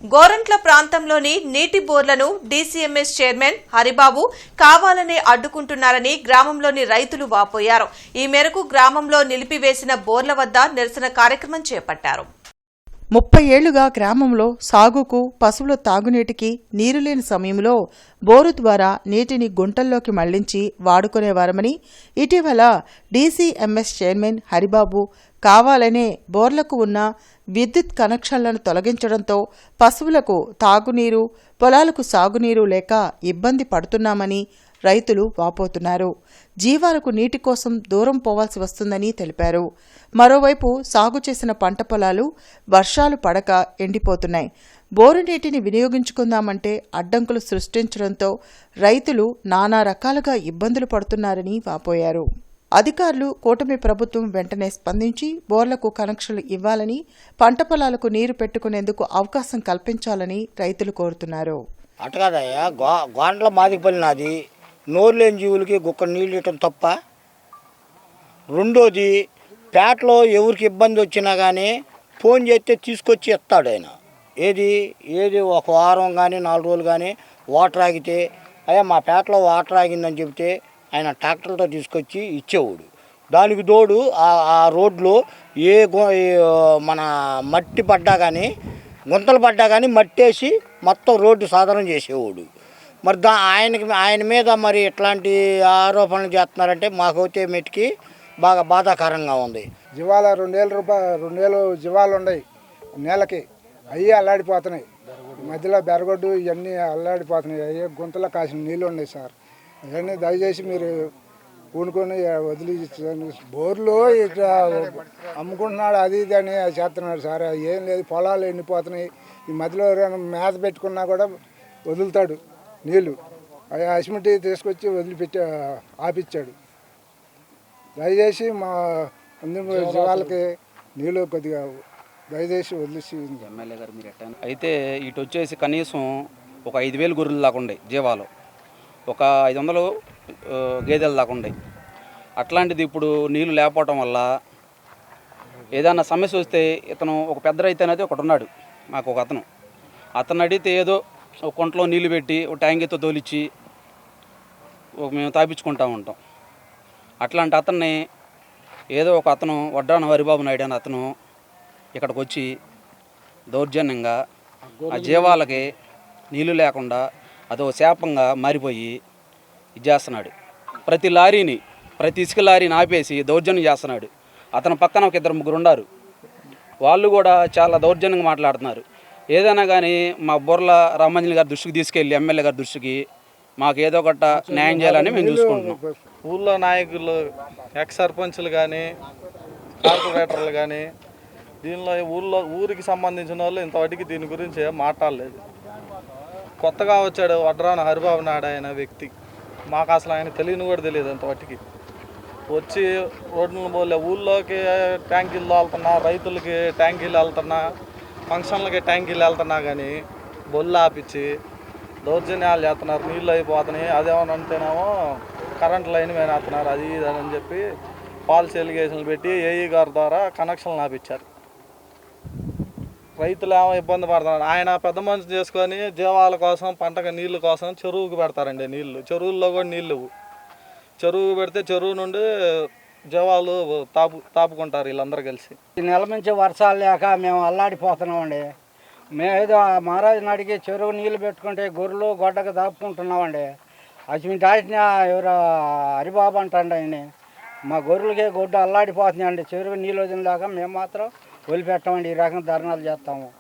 గోరంట్ల ప్రాంతంలోని నీటి బోర్లను DCMS chairman Haribabu కావాలనే అడ్డుకుంటున్నారని గ్రామంలోని రైతులు వాపోయారు. ఈ మేరకు గ్రామంలో నిలిపివేసిన బోర్ల వద్ద నిరసన కార్యక్రమం చేపట్టారు. 30 ఏళ్లుగా గ్రామంలో సాగుకు, పశువుల తాగునీటికి నీరు లేని సమయంలో బోరు ద్వారా నీటిని గుంటల్లోకి మళ్లించి వాడుకునేవారమని, ఇటీవల డీసీఎంఎస్ చైర్మన్ హరిబాబు కావాలనే బోర్లకు ఉన్న విద్యుత్ కనెక్షన్లను తొలగించడంతో పశువులకు తాగునీరు, పొలాలకు సాగునీరు లేక ఇబ్బంది పడుతున్నామని రైతులు వాపోతున్నారు. జీవాలకు నీటి కోసం దూరం పోవాల్సి వస్తుందని తెలిపారు. మరోవైపు సాగు చేసిన పంట పొలాలు వర్షాలు పడక ఎండిపోతున్నాయి. బోరు నీటిని వినియోగించుకుందామంటే అడ్డంకులు సృష్టించడంతో రైతులు నానా రకాలుగా ఇబ్బందులు పడుతున్నారని వాపోయారు. అధికారులు, కూటమి ప్రభుత్వం వెంటనే స్పందించి బోర్లకు కనెక్షన్లు ఇవ్వాలని, పంట పొలాలకు నీరు పెట్టుకునేందుకు అవకాశం కల్పించాలని రైతులు కోరుతున్నారు. అటకాదయ్యా, గోండ్ల మాదిపల్లి నాది. నోరు లేని జీవులకి గుక్క నీళ్ళు ఇవ్వటం తప్ప. రెండోది, పేటలో ఎవరికి ఇబ్బంది వచ్చినా కానీ ఫోన్ చేస్తే తీసుకొచ్చి ఇస్తాడు ఆయన. ఏది ఒక వారం కానీ 4 రోజులు కానీ వాటర్ ఆగితే, అయ్యా మా పేటలో వాటర్ ఆగిందని చెబితే ఆయన ట్రాక్టర్తో తీసుకొచ్చి ఇచ్చేవాడు. దానికి తోడు ఆ రోడ్లో మన మట్టి పడ్డా కానీ, గుంతలు పడ్డా కానీ మట్టేసి మొత్తం రోడ్డు సాధారణ చేసేవాడు. మరి ఆయన మీద మరి ఇట్లాంటి ఆరోపణలు చేస్తున్నారంటే మాకైతే మెట్టికి బాగా బాధాకరంగా ఉంది. జీవాల 2,000 జీవాలు ఉన్నాయి నేలకి, అవి అల్లాడిపోతున్నాయి. మధ్యలో బెరగొడ్డు ఇవన్నీ అల్లాడిపోతున్నాయి. అవి గుంతలో కాసిన నీళ్ళు ఉన్నాయి సార్. అవన్నీ దయచేసి మీరు పూనుకొని వదిలి బోర్లు ఇట్లా అమ్ముకుంటున్నాడు, అది ఇది అని చేస్తున్నాడు సార్. ఏం లేదు, పొలాలు ఎండిపోతున్నాయి. ఈ మధ్యలో మేత పెట్టుకున్నా కూడా వదులుతాడు నీళ్ళు. అవి అసిమిటి తీసుకొచ్చి వదిలిపెట్టి ఆపిచ్చాడు. దయచేసి మా జీవాలకి నీళ్ళు కొద్దిగా దయచేసి వదిలేసి. ఎమ్మెల్యే గారు మీరు ఎట్టా అయితే ఇటు వచ్చేసి కనీసం ఒక 5,000 గొర్రెలు దాకా ఉండే జీవాలు, ఒక 500 గేదెలు దాకా ఉండే. అట్లాంటిది ఇప్పుడు నీళ్లు లేకపోవటం వల్ల ఏదైనా సమస్య వస్తే ఇతను ఒక పెద్ద రైతు అనేది ఒకటి ఉన్నాడు మాకు, ఒక అతను అడిగితే ఏదో ఒక కొంటలో నీళ్లు పెట్టి ఒక ట్యాంకీతో తోలిచ్చి మేము తాపించుకుంటూ ఉంటాం. అట్లాంటి అతన్ని ఏదో ఒక అతను వడ్డాన హరిబాబు నాయుడు అని అతను ఇక్కడికి వచ్చి దౌర్జన్యంగా ఆ జీవాలకి నీళ్లు లేకుండా అదో శాపంగా మారిపోయి ఇది చేస్తున్నాడు. ప్రతి ఇసుక లారీని ఆపేసి దౌర్జన్యం చేస్తున్నాడు. అతని పక్కన ఒక 2-3 ఉన్నారు, వాళ్ళు కూడా చాలా దౌర్జన్యంగా మాట్లాడుతున్నారు. ఏదైనా కానీ మా బొర్ల రామంజలి గారి దృష్టికి తీసుకెళ్ళి ఎమ్మెల్యే గారి దృష్టికి మాకు ఏదో ఒకట న్యాయం చేయాలని మేము చూసుకుంటున్నాం. ఊళ్ళో నాయకులు, ఎక్స్ సర్పంచ్లు కానీ, కార్పొరేటర్లు కానీ దీనిలో ఊరికి సంబంధించిన వాళ్ళు ఇంతవరకు దీని గురించి మాట్లాడలేదు. కొత్తగా వచ్చాడు వడ్రాన హరిబాబు నాయుడు ఆయన వ్యక్తి. మాకు అసలు ఆయన తెలియని కూడా తెలియదు. ఇంతవరకు వచ్చి రోడ్లను పోలే, ఊళ్ళోకి ట్యాంకీలు వెళ్తున్నా, రైతులకి ట్యాంకీలు వెళ్తున్నా, ఫంక్షన్లకి ట్యాంకీలు వెళ్తున్నా కానీ బొల్లు ఆపించి దౌర్జన్యాలు చేస్తున్నారు. నీళ్ళు అయిపోతున్నాయి, అదేమని అంటేనేమో కరెంట్ లైన్ మీద వేస్తున్నారు, అది ఇది అని చెప్పి ఫాల్స్ ఎలిగేషన్లు పెట్టి ఏఈ గారి ద్వారా కనెక్షన్లు ఆపించారు. రైతులు ఏమో ఇబ్బంది పడుతున్నారు. ఆయన పెద్ద మనిషి చేసుకొని జీవాల కోసం, పంటకు నీళ్ళు కోసం చెరువుకు పెడతారండి నీళ్ళు. చెరువుల్లో కూడా నీళ్ళు, చెరువుకు పెడితే చెరువు నుండి జీవాలు తాపుకుంటారు వీళ్ళందరూ కలిసి. ఈ నెల నుంచి వర్షాలు లేక మేము అల్లాడిపోతున్నామండి. మేము ఏదో మహారాజు నాడికి చెరువు నీళ్ళు పెట్టుకుంటే గొర్రెలు గొడ్డకు దాపుకుంటున్నామండి. అటువంటి ఎవరో హరిబాబు అంటండి ఆయన. మా గొర్రెలకే గొడ్డు అల్లాడిపోతున్నాయండి. చెరువు నీళ్ళు వదిలేక మేము మాత్రం వదిలిపెట్టామండి. ఈ రకంగా ధర్నాలు చేస్తాము.